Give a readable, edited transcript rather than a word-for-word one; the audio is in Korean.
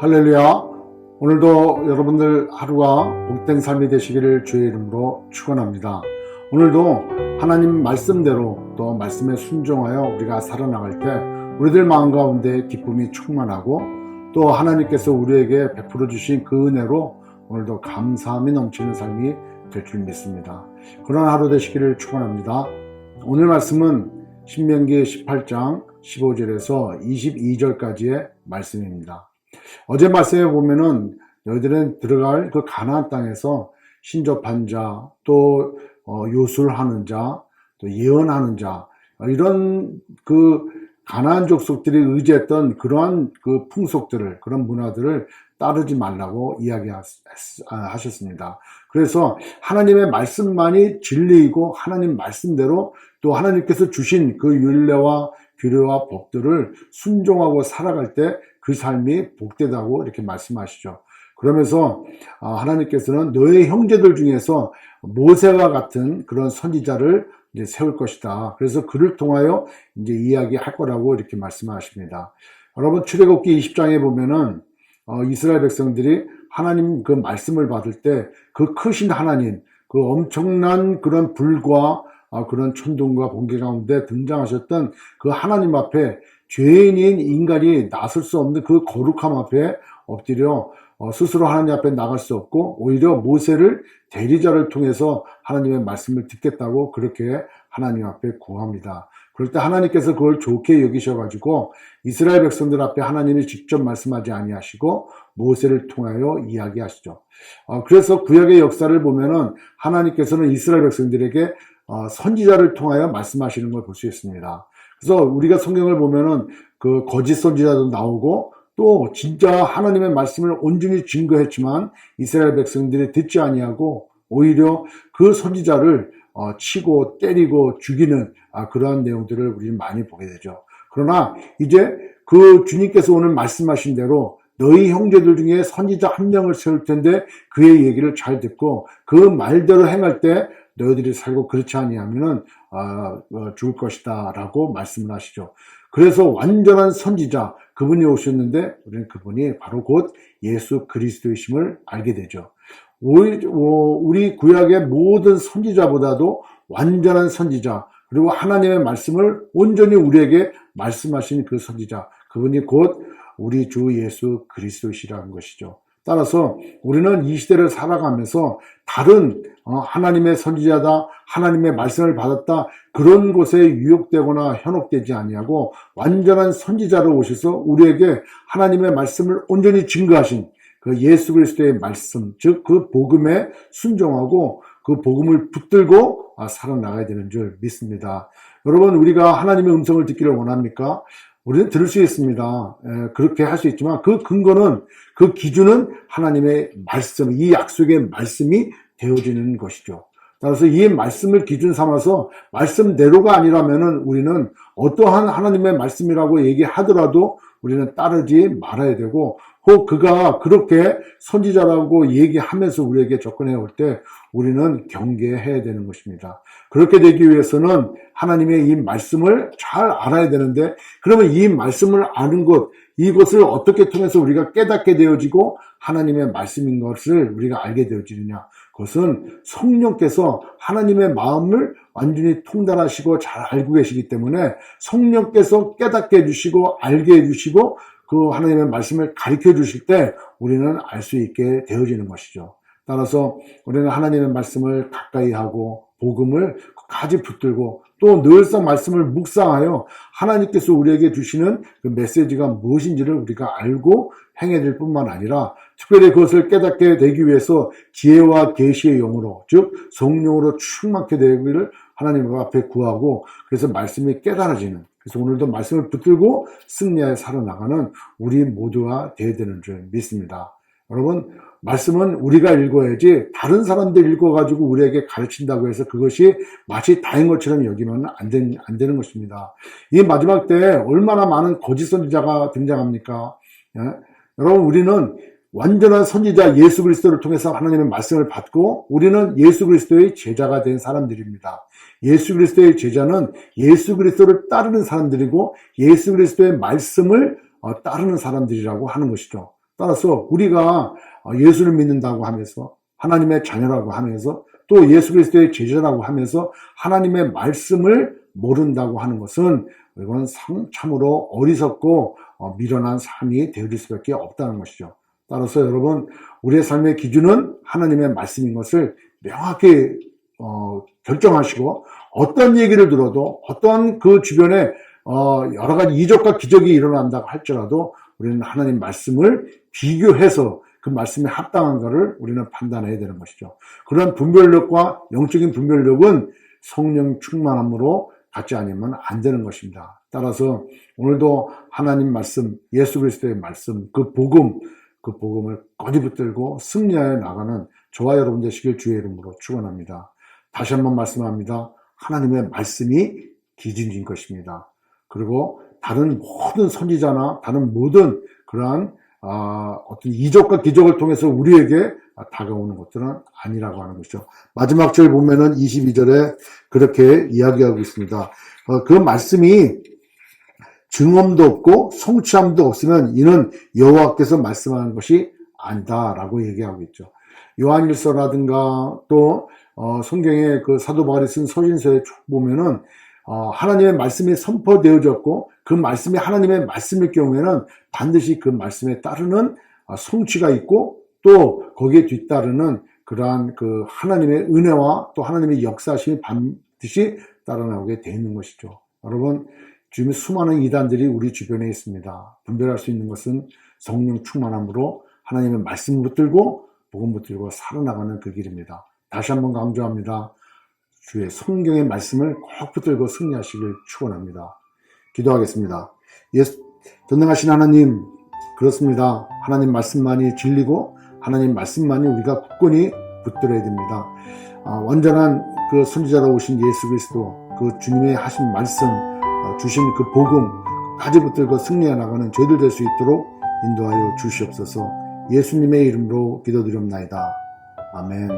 할렐루야. 오늘도 여러분들 하루가 복된 삶이 되시기를 주의 이름으로 축원합니다. 오늘도 하나님 말씀대로 또 말씀에 순종하여 우리가 살아나갈 때 우리들 마음 가운데 기쁨이 충만하고 또 하나님께서 우리에게 베풀어 주신 그 은혜로 오늘도 감사함이 넘치는 삶이 될 줄 믿습니다. 그런 하루 되시기를 축원합니다. 오늘 말씀은 신명기 18장 15절에서 22절까지의 말씀입니다. 어제 말씀에 보면은 너희들은 들어갈 그 가나안 땅에서 신접한 자, 또 요술하는 자, 또 예언하는 자, 이런 그 가나안 족속들이 의지했던 그러한 그 풍속들을, 그런 문화들을 따르지 말라고 이야기하셨습니다. 그래서 하나님의 말씀만이 진리이고 하나님 말씀대로 또 하나님께서 주신 그 율례와 규례와 법들을 순종하고 살아갈 때 그 삶이 복되다고 이렇게 말씀하시죠. 그러면서 하나님께서는 너의 형제들 중에서 모세와 같은 그런 선지자를 이제 세울 것이다. 그래서 그를 통하여 이제 이야기할 거라고 이렇게 말씀하십니다. 여러분 출애굽기 20장에 보면은 이스라엘 백성들이 하나님 그 말씀을 받을 때 그 크신 하나님, 그 엄청난 그런 불과 그런 천둥과 번개 가운데 등장하셨던 그 하나님 앞에 죄인인 인간이 나설 수 없는 그 거룩함 앞에 엎드려 스스로 하나님 앞에 나갈 수 없고 오히려 모세를 대리자를 통해서 하나님의 말씀을 듣겠다고 그렇게 하나님 앞에 구합니다. 그럴 때 하나님께서 그걸 좋게 여기셔가지고 이스라엘 백성들 앞에 하나님이 직접 말씀하지 아니하시고 모세를 통하여 이야기하시죠. 그래서 구약의 역사를 보면은 하나님께서는 이스라엘 백성들에게 선지자를 통하여 말씀하시는 걸 볼 수 있습니다. 그래서 우리가 성경을 보면은 그 거짓 선지자도 나오고 또 진짜 하나님의 말씀을 온전히 증거했지만 이스라엘 백성들이 듣지 아니하고 오히려 그 선지자를 치고 때리고 죽이는 그러한 내용들을 우리는 많이 보게 되죠. 그러나 이제 그 주님께서 오늘 말씀하신 대로 너희 형제들 중에 선지자 한 명을 세울 텐데 그의 얘기를 잘 듣고 그 말대로 행할 때 너희들이 살고 그렇지 아니하면은 죽을 것이다 라고 말씀을 하시죠. 그래서 완전한 선지자 그분이 오셨는데 우리는 그분이 바로 곧 예수 그리스도이심을 알게 되죠. 우리 구약의 모든 선지자보다도 완전한 선지자 그리고 하나님의 말씀을 온전히 우리에게 말씀하신 그 선지자 그분이 곧 우리 주 예수 그리스도이시라는 것이죠. 따라서 우리는 이 시대를 살아가면서 다른 하나님의 선지자다, 하나님의 말씀을 받았다 그런 곳에 유혹되거나 현혹되지 아니하고 완전한 선지자로 오셔서 우리에게 하나님의 말씀을 온전히 증거하신 그 예수 그리스도의 말씀, 즉 그 복음에 순종하고 그 복음을 붙들고 살아나가야 되는 줄 믿습니다. 여러분 우리가 하나님의 음성을 듣기를 원합니까? 우리는 들을 수 있습니다. 그렇게 할 수 있지만 그 근거는 그 기준은 하나님의 말씀, 이 약속의 말씀이 되어지는 것이죠. 따라서 이 말씀을 기준 삼아서 말씀대로가 아니라면은 우리는 어떠한 하나님의 말씀이라고 얘기하더라도 우리는 따르지 말아야 되고 혹 그가 그렇게 선지자라고 얘기하면서 우리에게 접근해 올 때 우리는 경계해야 되는 것입니다. 그렇게 되기 위해서는 하나님의 이 말씀을 잘 알아야 되는데 그러면 이 말씀을 아는 것, 이것을 어떻게 통해서 우리가 깨닫게 되어지고 하나님의 말씀인 것을 우리가 알게 되어지느냐. 그것은 성령께서 하나님의 마음을 완전히 통달하시고 잘 알고 계시기 때문에 성령께서 깨닫게 해주시고 알게 해주시고 그 하나님의 말씀을 가르쳐 주실 때 우리는 알 수 있게 되어지는 것이죠. 따라서 우리는 하나님의 말씀을 가까이 하고 복음을 끝까지 붙들고 또 늘상 말씀을 묵상하여 하나님께서 우리에게 주시는 그 메시지가 무엇인지를 우리가 알고 행해야 될 뿐만 아니라 특별히 그것을 깨닫게 되기 위해서 지혜와 계시의 영으로 즉 성령으로 충만케 되기를 하나님 앞에 구하고 그래서 말씀이 깨달아지는 그래서 오늘도 말씀을 붙들고 승리하여 살아나가는 우리 모두가 되어야 되는 줄 믿습니다. 여러분 말씀은 우리가 읽어야지 다른 사람들 읽어가지고 우리에게 가르친다고 해서 그것이 마치 다인 것처럼 여기면 안 되는 것입니다. 이 마지막 때 얼마나 많은 거짓 선지자가 등장합니까? 여러분 우리는 완전한 선지자 예수 그리스도를 통해서 하나님의 말씀을 받고 우리는 예수 그리스도의 제자가 된 사람들입니다. 예수 그리스도의 제자는 예수 그리스도를 따르는 사람들이고 예수 그리스도의 말씀을 따르는 사람들이라고 하는 것이죠. 따라서 우리가 예수를 믿는다고 하면서 하나님의 자녀라고 하면서 또 예수 그리스도의 제자라고 하면서 하나님의 말씀을 모른다고 하는 것은 이건 참으로 어리석고 미련한 삶이 되어질 수밖에 없다는 것이죠. 따라서 여러분, 우리의 삶의 기준은 하나님의 말씀인 것을 명확히 결정하시고, 어떤 얘기를 들어도 어떠한 그 주변에 여러 가지 이적과 기적이 일어난다고 할지라도 우리는 하나님 말씀을 비교해서 그 말씀에 합당한 것을 우리는 판단해야 되는 것이죠. 그런 분별력과 영적인 분별력은 성령 충만함으로 갖지 않으면 안 되는 것입니다. 따라서 오늘도 하나님 말씀, 예수 그리스도의 말씀, 그 복음을 거듭 붙들고 승리하여 나가는 저와 여러분 되시길 주의 이름으로 축원합니다. 다시 한번 말씀합니다. 하나님의 말씀이 기준인 것입니다. 그리고 다른 모든 선지자나 다른 모든 그러한 어떤 이적과 기적을 통해서 우리에게 다가오는 것들은 아니라고 하는 것이죠. 마지막 절 보면은 22절에 그렇게 이야기하고 있습니다. 그 말씀이 증언도 없고 성취함도 없으면 이는 여호와께서 말씀하는 것이 아니다라고 얘기하고 있죠. 요한일서라든가 또 성경에 그 사도 바울이 쓴 서신서에 쭉 보면은 하나님의 말씀이 선포되어졌고 그 말씀이 하나님의 말씀일 경우에는 반드시 그 말씀에 따르는 성취가 있고 또 거기에 뒤따르는 그러한 그 하나님의 은혜와 또 하나님의 역사심이 반드시 따라 나오게 되어 있는 것이죠. 여러분, 지금 수많은 이단들이 우리 주변에 있습니다. 분별할 수 있는 것은 성령 충만함으로 하나님의 말씀 붙들고 복음 붙들고 살아나가는 그 길입니다. 다시 한번 강조합니다. 주의 성경의 말씀을 꼭 붙들고 승리하시길 축원합니다. 기도하겠습니다. 전능하신 하나님, 그렇습니다. 하나님 말씀만이 진리고 하나님 말씀만이 우리가 굳건히 붙들어야 됩니다. 완전한 그 선지자로 오신 예수 그리스도, 그 주님의 하신 말씀, 주신 그 복음까지 붙들고 승리해 나가는 저희들 될 수 있도록 인도하여 주시옵소서. 예수님의 이름으로 기도드립나이다. 아멘.